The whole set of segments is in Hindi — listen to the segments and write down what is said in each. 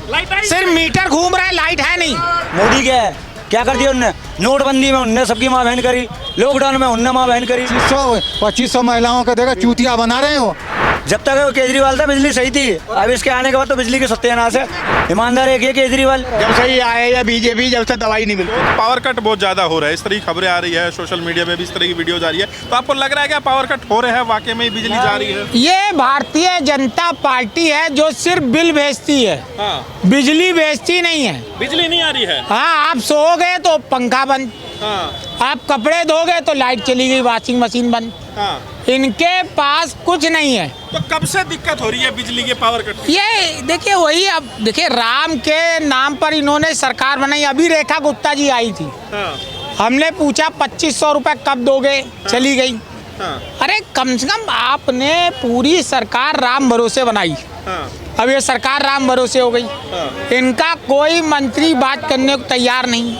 सिर्फ मीटर घूम रहा है, लाइट है नहीं। मोदी क्या कर दिया उनने? नोटबंदी में उनने सबकी माँ बहन करी, लॉकडाउन में उनने माँ बहन करी। 2500 महिलाओं का देखा चूतिया बना रहे हो। जब तक केजरीवाल था बिजली सही थी, अब इसके आने के बाद तो बिजली के सत्यानाश है। ईमानदार एक है केजरीवाल। जब से ही आए या बीजेपी, जब से दवाई नहीं मिलती। पावर कट बहुत ज्यादा हो रहा है, इस तरह की खबरें आ रही है, सोशल मीडिया में भी इस तरह की वीडियोज आ रही है। तो आपको लग रहा है क्या पावर कट हो रहे हैं, वाकई में बिजली जा रही है? ये भारतीय जनता पार्टी है जो सिर्फ बिल भेजती है, बिजली भेजती नहीं है। बिजली नहीं आ रही है। हाँ, आप सो गए तो पंखा बंद, आप कपड़े धोगे तो लाइट चली गई, वॉशिंग मशीन बंद। इनके पास कुछ नहीं है। तो कब से दिक्कत हो रही है बिजली के पावर कट की? ये देखिए वही, अब देखिए राम के नाम पर इन्होंने सरकार बनाई। अभी रेखा गुप्ता जी आई थी, हमने पूछा 2500 रुपए कब दोगे, चली गई। अरे कम से कम आपने पूरी सरकार राम भरोसे बनाई, अब ये सरकार राम भरोसे हो गई। इनका कोई मंत्री बात करने को तैयार नहीं।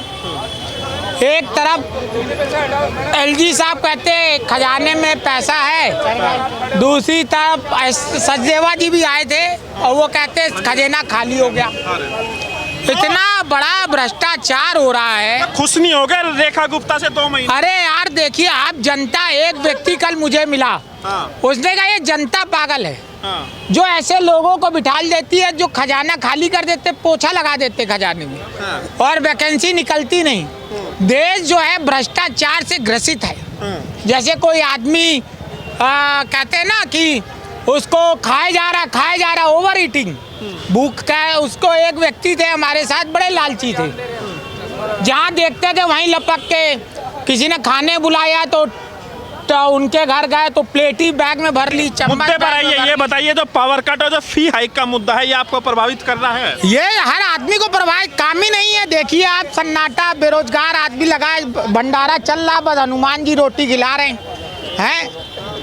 एक तरफ एलजी साहब कहते खजाने में पैसा है, दूसरी तरफ सचदेवा जी भी आए थे और वो कहते खजाना खाली हो गया। इतना बड़ा भ्रष्टाचार हो रहा है। खुश नहीं हो गए रेखा गुप्ता से 2 महीने? अरे यार देखिए आप, जनता, एक व्यक्ति कल मुझे मिला, उसने कहा ये जनता पागल है, जो ऐसे लोगों को बिठा देती है जो खजाना खाली कर देते, पोछा लगा देते खजाने में, और वैकेंसी निकलती नहीं। देश जो है भ्रष्टाचार से ग्रसित है। जैसे कोई आदमी कहते हैं ना कि उसको खाया जा रहा ओवर ईटिंग, भूख का। उसको एक व्यक्ति थे हमारे साथ, बड़े लालची थे, जहाँ देखते थे वहीं लपक के, किसी ने खाने बुलाया तो उनके घर गए तो प्लेट ही बैग में भर ली, चम्मच। मुद्दे पर आइए, ये बताइए जो पावर कट और जो फी हाइक का मुद्दा है, ये आपको प्रभावित कर रहा है? ये हर आदमी को प्रभावित, काम ही नहीं है। देखिए आप, सन्नाटा, बेरोजगार आदमी लगा है, भंडारा चल रहा, बस हनुमान जी रोटी खिला रहे हैं,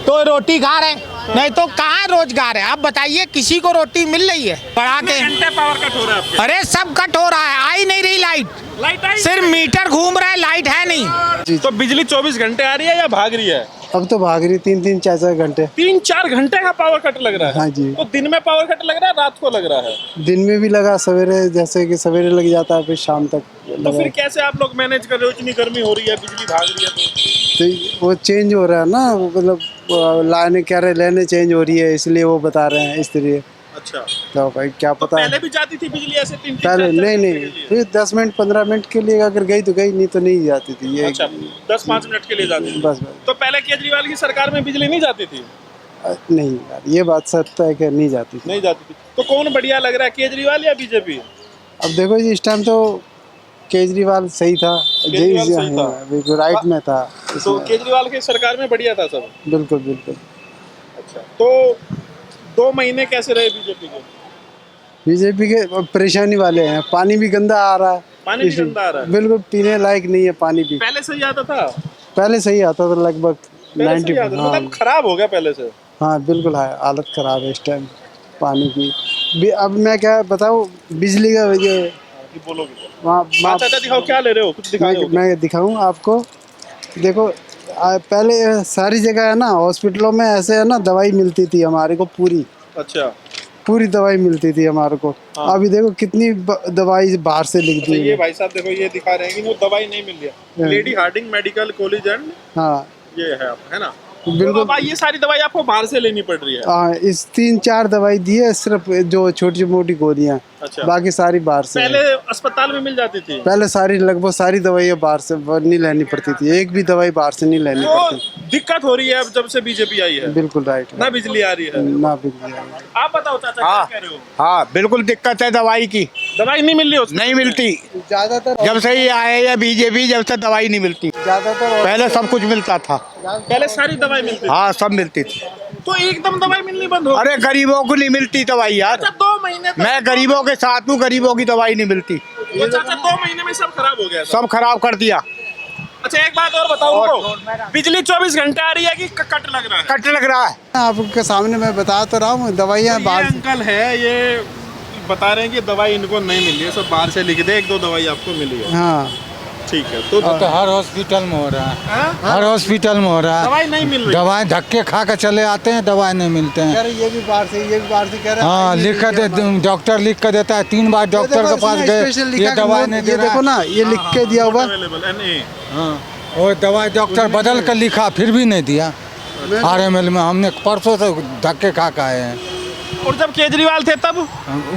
तो रोटी खा रहे हैं, नहीं तो कहाँ रोजगार है? आप बताइए, किसी को रोटी मिल रही है? बढ़ा के घंटे पावर कट हो रहा है? अरे सब कट हो रहा है, आ ही नहीं रही लाइट सिर्फ मीटर घूम रहा है, लाइट है नहीं। तो बिजली 24 घंटे आ रही है या भाग रही है? अब तो भाग रही 3-3, 4-4 घंटे। 3-4 घंटे का पावर कट लग रहा है? हाँ जी। तो दिन में पावर कट लग रहा है, रात को लग रहा है? दिन में भी लगा, सवेरे, जैसे कि सवेरे लग जाता है, फिर शाम तक तो फिर कैसे आप लोग मैनेज कर रहे हो? इतनी गर्मी हो रही है, बिजली भाग रही है तो वो चेंज हो रहा है ना, मतलब लाइनें कह रहे लेने चेंज हो रही है, इसलिए वो बता रहे हैं इस तरह। अच्छा, तो भाई क्या तो पता। पहले भी जाती थी बिजली ऐसे 3-3 पहले नहीं, फिर 10 मिनट 15 मिनट के लिए अगर गई तो गई, नहीं तो नहीं जाती थी ये। अच्छा, 10-5 मिनट के लिए जाती थी? बस। तो पहले केजरीवाल की सरकार में बिजली नहीं जाती थी? नहीं यार, ये बात सत्य है कि नहीं जाती थी। नहीं जाती थी। तो कौन बढ़िया लग रहा है, केजरीवाल या बीजेपी? अब देखो जी, इस टाइम तो केजरीवाल सही था, बिल्कुल राइट में था। तो केजरीवाल की सरकार में बढ़िया था सब? बिल्कुल बिल्कुल। अच्छा, तो 2 महीने कैसे रहे बीजेपी के? बीजेपी के परेशानी वाले हैं, पानी भी गंदा आ रहा है। पानी भी गंदा आ रहा है? बिल्कुल पीने लायक नहीं है पानी भी। पहले सही आता था? पहले सही आता था लगभग 90। मतलब खराब हो गया पहले से? हाँ बिल्कुल है, हालत खराब है इस टाइम पानी की। अब मैं क्या बताऊँ, बिजली का ये बोलोगे वहाँ दिखाओ, क्या ले रहे हो, कुछ दिखाओ। मैं दिखाऊँ आपको, देखो पहले सारी जगह है ना, हॉस्पिटलों में ऐसे है ना, दवाई मिलती थी हमारे को पूरी। अच्छा, पूरी दवाई मिलती थी हमारे को। हाँ। अभी देखो कितनी दवाई बाहर से लिख दी। ये भाई साहब देखो, ये दिखा रहे हैं कि वो दवाई नहीं मिल रही है। Lady Hardinge Medical College and, हाँ ये है ना? बिल्कुल। तो ये सारी दवाई आपको बाहर से लेनी पड़ रही है? हाँ, इस 3-4 दवाई दी है, सिर्फ जो छोटी मोटी गोलियां। अच्छा, बाकी सारी बाहर से। पहले अस्पताल में मिल जाती थी? पहले सारी, लगभग सारी दवाइयाँ बाहर से नहीं लेनी पड़ती थी, एक भी दवाई बाहर से नहीं लेनी पड़ती। दिक्कत हो रही है अब जब से बीजेपी आई है? बिल्कुल राइट, ना बिजली आ रही है ना बिजली आ रही है। आप बताओ चाचा, क्या कह रहे हो? हाँ बिल्कुल दिक्कत है, दवाई की। दवाई नहीं मिल रही? नहीं मिलती ज्यादातर, जब से ही आए या बीजेपी, जब से दवाई नहीं मिलती। ज्यादातर पहले सब कुछ मिलता था, पहले सारी दवाई मिलती? हाँ सब मिलती थी। तो एकदम दवाई मिलनी बंद हो? अरे गरीबों को नहीं मिलती दवाई यार। अच्छा, 2 महीने मैं गरीबों के साथ हूँ, गरीबों की दवाई नहीं मिलती। तो चाचा 2 महीने में सब खराब हो गया? सब खराब कर दिया। अच्छा, एक बात और बताओ उनको, बिजली 24 घंटे आ रही है कि कट लग रहा है? कट लग रहा है। आपके सामने मैं बता तो रहा हूँ, दवाइयाँ बाहर। अंकल है, ये बता रहे हैं कि दवाई इनको नहीं मिली है, सब बाहर से लिख दे, 1-2 दवाई आपको मिली है। हाँ, ठीक है तो तो हर हॉस्पिटल में हो रहा है, हाँ? हर हॉस्पिटल में हो रहा है। दवाई नहीं मिल रही। दवाई धक्के खा कर चले आते हैं, दवाई नहीं मिलते कह हैं। रहे ये भी बाहर से, ये भी बाहर से कह रहे हाँ, ये लिख कर लीजिए दे, डॉक्टर लिख कर देता है, 3 बार डॉक्टर के पास गए, ये दवाई नहीं दे ये रहा देखो है। ना, ये लिख के दिया हुआ। Available NA। हाँ, वो दवाई डॉक्टर बदल कर लिखा फिर भी नहीं दिया। RML में हमने परसों से धक्के खा के आए हैं। और जब केजरीवाल थे तब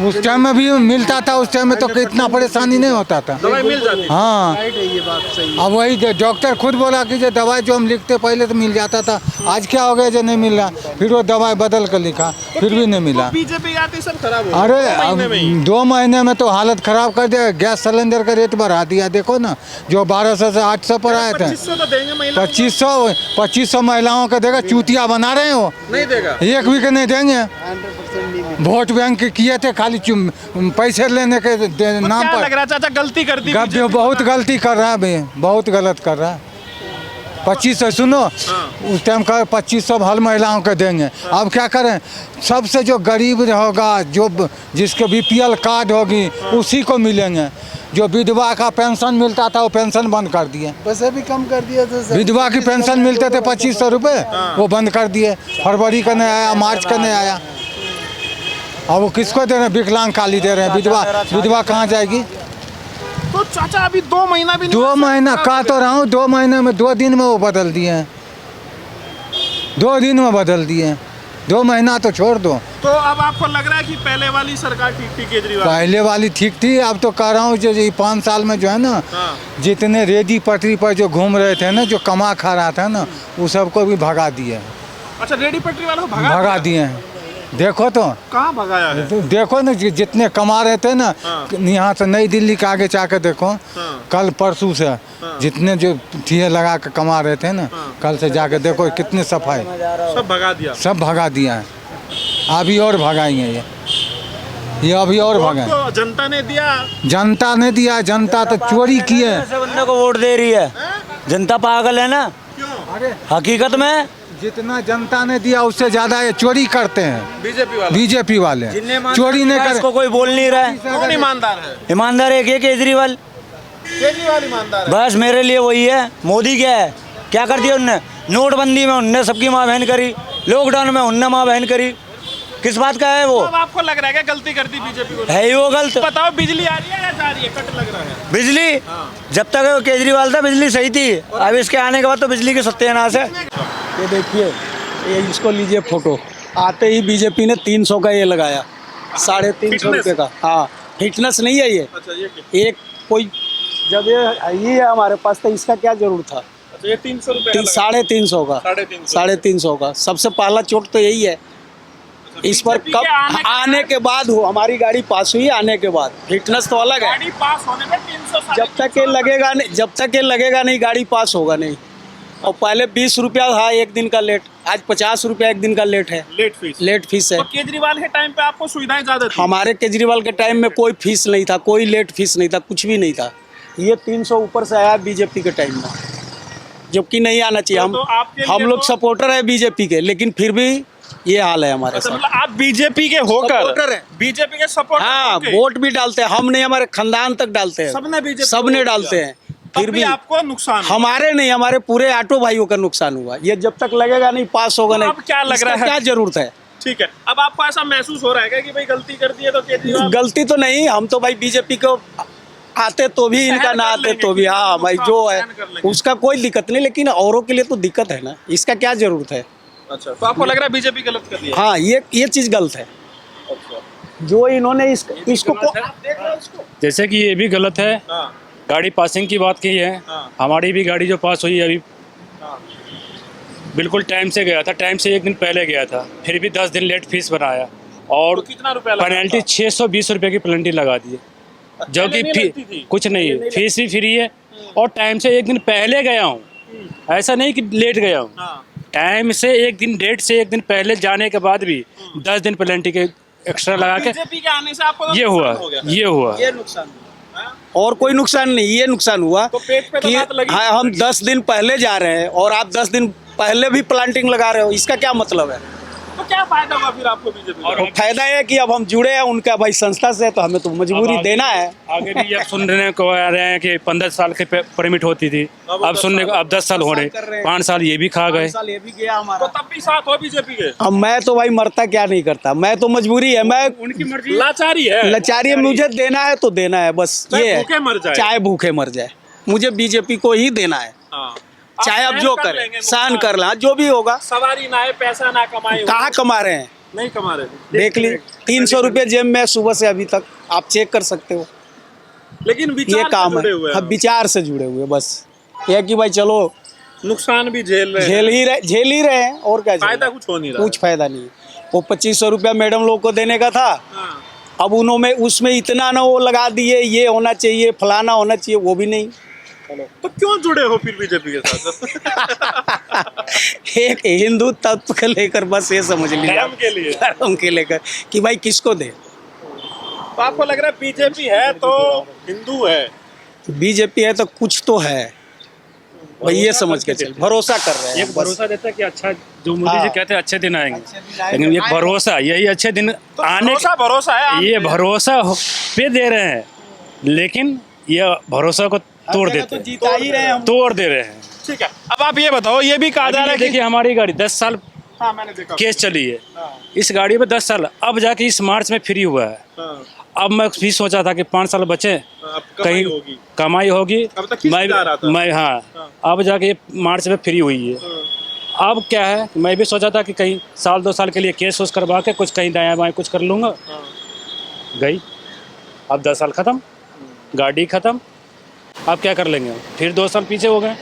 उस टाइम में भी मिलता था, उस टाइम में तो इतना परेशानी नहीं होता था। दवाई मिल जाती। हाँ, राइट है, ये बात सही है। अब वही डॉक्टर खुद बोला कि जो दवाई जो हम लिखते पहले तो मिल जाता था, आज क्या हो गया जो नहीं मिल रहा। फिर वो दवाई बदल कर लिखा, फिर भी नहीं मिला। बीजेपी आती सब खराब हो अरे गया, 2 महीने में ही। 2 महीने में तो हालत खराब कर दिया। गैस सिलेंडर का रेट बढ़ा दिया, देखो ना, जो 1200 से 800 पर आए थे। 2500 तो देंगे महिला 2500 महिलाओं का देगा, चूतिया बना रहे हो। नहीं देगा। एक भी के नहीं देंगे। 100% नहीं मिला। वोट बैंक किए थे खाली पैसे लेने के नाम क्या पर। लग रहा है चाचा गलती कर दी बहुत गलती कर रहा है भाई, बहुत गलत कर रहा है। 2500 सुनो, उस टाइम का 2500 हर महिलाओं को देंगे। अब क्या करें, सबसे जो गरीब होगा, जो जिसके BPL कार्ड होगी उसी को मिलेंगे। जो विधवा का पेंशन मिलता था वो पेंशन बंद कर दिए। बस अभी कम कर दिया था सर। विधवा की पेंशन मिलते थे 2500 रुपये, वो बंद कर दिए। फरवरी का नहीं आया, मार्च का नहीं आया। अब वो किसको दे रहे हैं? विकलांग खाली दे रहे हैं। विधवा कहाँ जाएगी? तो चाचा अभी 2 महीना भी नहीं 2 महीना कहा तो रहा हूँ, 2 महीने में 2 दिन में वो बदल दिए हैं। 2 दिन में बदल दिए हैं। 2 महीना तो छोड़ दो। तो अब आपको लग रहा है कि पहले वाली सरकार ठीक थी केजरीवाल? पहले वाली ठीक थी, अब तो कह रहा हूँ जो ये 5 साल में जो है ना, हाँ। जितने रेडी पटरी पर जो घूम रहे थे ना, जो कमा खा रहा था ना, वो सबको भी भगा दिए। अच्छा रेडी पटरी वालों को भगा दिए हैं। देखो तो, कहाँ भगाया है? तो देखो ना, जितने कमा रहे थे ना, हाँ। यहाँ से नई दिल्ली के आगे जाकर देखो, हाँ। कल परसों से जितने जो ठिये लगा के कमा रहे थे ना, कल से जाके देखो कितनी सफाई, सब भगा दिया। सब भगा दिया है। अभी और भगाएंगे ये अभी और भगाए। तो जनता ने दिया। जनता ने दिया, जनता तो चोरी की है। ऐसे बंदे को वोट दे रही है, जनता पागल है ना। क्यों? हकीकत में जितना जनता ने दिया उससे ज्यादा ये चोरी करते हैं बीजेपी वाले। चोरी नहीं कर, इसको कोई बोल नहीं रहा है। कौन ईमानदार है? ईमानदार एक है केजरीवाल, केजरीवाल ईमानदार है। बस मेरे लिए वही है। मोदी क्या है, क्या कर दिया उनने? नोटबंदी में उनने सबकी माँ बहन करी, लॉकडाउन में उनने माँ बहन करी। किस बात का है वो? अब आपको लग रहा है क्या गलती कर दी बीजेपी को? है ही वो गलत। बताओ बिजली आ रही है या जा रही है? कट लग रहा है। बिजली जब तक वो केजरीवाल था बिजली सही थी, अब इसके आने के बाद तो बिजली की सत्यानाश है। ये देखिए, ये इसको लीजिए फोटो। आते ही बीजेपी ने 300 का ये लगाया, 350 रुपये का। हाँ, फिटनेस नहीं है ये। अच्छा ये एक कोई जब ये है हमारे पास, तो इसका क्या जरूर था? अच्छा ये 300 रुपये 350 का, 350 का। सबसे पहला चोट तो यही है। इस पर बीजेपी कब के आने के बाद हो, हमारी गाड़ी पास हुई आने के बाद। फिटनेस तो अलग है। गाड़ी पास होने में 300 जब तक ये लगेगा नहीं, जब तक ये लगेगा नहीं, गाड़ी पास होगा नहीं। और पहले 20 रुपया था एक दिन का लेट, आज 50 रुपया एक दिन का लेट है। लेट फीस है। तो केजरीवाल के टाइम पे आपको सुविधाएं ज्यादा थी? हमारे केजरीवाल के टाइम में कोई फीस नहीं था, कोई लेट फीस नहीं था, कुछ भी नहीं था। ये 300 ऊपर से आया बीजेपी के टाइम में, जबकि नहीं आना चाहिए। तो आपके लिए हम लोग तो- सपोर्टर है बीजेपी के, लेकिन फिर भी ये हाल है हमारे अच्छा, साथ। मतलब आप बीजेपी के होकर सपोर्टर हैं। बीजेपी के सपोर्टर हाँ, होके वोट भी डालते हैं हम, नहीं हमारे खानदान तक डालते हैं। सबने बीजेपी को सबने वोट डालते दिया। हैं, तब फिर भी आपको नुकसान हुआ। हमारे नहीं, हमारे पूरे ऑटो भाइयों का नुकसान हुआ। ये जब तक लगेगा नहीं, पास होगा तो नहीं। अब क्या लग इसका रहा है? क्या जरूरत है? ठीक है, अब आपको ऐसा महसूस हो रहा है क्या कि भाई गलती कर दी है तो केजरीवाल गलती तो नहीं, हम तो भाई बीजेपी को आते तो भी, इनका सहन ना कर आते लेंगे, तो भी। किसी हाँ को भाई, नुकसान जो है सहन कर लेंगे। उसका कोई दिक्कत नहीं, लेकिन औरों के लिए तो दिक्कत है ना। इसका क्या जरूरत है? अच्छा, तो आपको लग रहा है बीजेपी गलत कर दिया? हाँ, ये चीज गलत है जो इन्होंने इसको जैसे कि ये भी गलत है। हाँ, गाड़ी पासिंग की बात की है, हाँ। हमारी भी गाड़ी जो पास हुई अभी बिल्कुल टाइम से गया था, टाइम से एक दिन पहले गया था, फिर भी 10 दिन लेट फीस बनाया और तो कितना रुपया लगा पेनल्टी था? 620 रुपये की पेनल्टी लगा दी है। जो कि नहीं लगती थी? कुछ नहीं है, फीस भी फ्री है और टाइम से एक दिन पहले गया हूँ, ऐसा नहीं कि लेट गया हूँ। हाँ, टाइम से एक दिन, डेट से एक दिन पहले जाने के बाद भी 10 दिन पेनल्टी के एक्स्ट्रा लगा के बीजेपी के आने से आपको तो ये नुकसान हुआ, हो गया। ये हुआ। ये नुकसान हुआ। और कोई नुकसान नहीं, ये नुकसान हुआ तो पेट पे तो कि बात लगी। हाँ, हम 10 दिन पहले जा रहे हैं और आप 10 दिन पहले भी प्लांटिंग लगा रहे हो, इसका क्या मतलब है? तो क्या फायदा हुआ फिर आपको बीजेपी और फायदा है कि अब हम जुड़े हैं उनका भाई संस्था से, तो हमें तो मजबूरी देना है। आगे भी अब सुनने को आ रहे हैं कि 15 साल की परमिट होती थी, अब सुनने को अब 10 साल हो रहे, 5 साल ये भी खा गए। साल ये भी गया हमारा, तो तब भी साथ हो बीजेपी के? अब मैं तो भाई मरता क्या नहीं करता, मैं तो मजबूरी है, मैं उनकी मर्जी, लाचारी है, लाचारी है, मुझे देना है तो देना है, बस ये है, भूखे मर जाए। चाहे भूखे मर जाए, मुझे बीजेपी को ही देना है, हाँ। चाहे अब जो करे सहन कर लें, जो भी होगा। सवारी ना है, पैसा ना कमाए, कहाँ कमा रहे हैं, नहीं कमा रहे। देख ली 300 रुपये जेब में सुबह से अभी तक, आप चेक कर सकते हो। लेकिन विचार ये काम से जुड़े है, हुए हैं। अब विचार से जुड़े हुए, बस ये कि भाई चलो नुकसान भी झेल रहे हैं, झेल ही रहे हैं, और क्या झेल फायदा रहे हैं? कुछ हो नहीं रहा। कुछ फायदा नहीं। वो 2500 रुपया मैडम लोग को देने का था, हाँ। अब उन्होंने उसमें इतना ना वो लगा दिए, ये होना चाहिए, फलाना होना चाहिए, वो भी नहीं। तो क्यों जुड़े हो फिर बीजेपी के साथ? एक हिंदू तत्व को लेकर, बस ये समझ लीजिए, धर्म के लिए। धर्म के लेकर कि भाई किसको दे। तो आपको लग रहा है बीजेपी है तो हिंदू है? बीजेपी है तो कुछ तो है, भाई ये समझ के चल, भरोसा कर रहे हैं एक बस। भरोसा देता है कि अच्छा, जो मोदी हाँ। जी कहते हैं अच्छे दिन आएंगे, लेकिन ये भरोसा, यही अच्छे दिन तो आने, भरोसा है आप ये भरोसा पे दे रहे हैं, लेकिन ये भरोसा को तोड़ देते हैं, जीता ही रहे हम। तोड़ दे रहे हैं। ठीक है। अब आप ये बताओ, ये भी कहा जा रहा है कि देखिए हमारी गाड़ी 10 साल हाँ, मैंने देखा। केस चली है, इस गाड़ी पे 10 साल, अब जाके इस मार्च में फ्री हुआ है। हाँ, अब मैं भी सोचा था कि 5 साल बचे, अब कहीं कमाई होगी। कमाई होगी, अब तक किस्त जा रहा था। मैं हाँ, अब जाके ये मार्च में फ्री हुई है। अब क्या है, मैं भी सोचा था कि कहीं साल 2 साल के लिए केस वोस करवा के कुछ कहीं दायां बाएं कुछ कर लूँगा, गई। अब 10 साल ख़त्म, गाड़ी ख़त्म, अब क्या कर लेंगे, फिर 2 साल पीछे हो गए।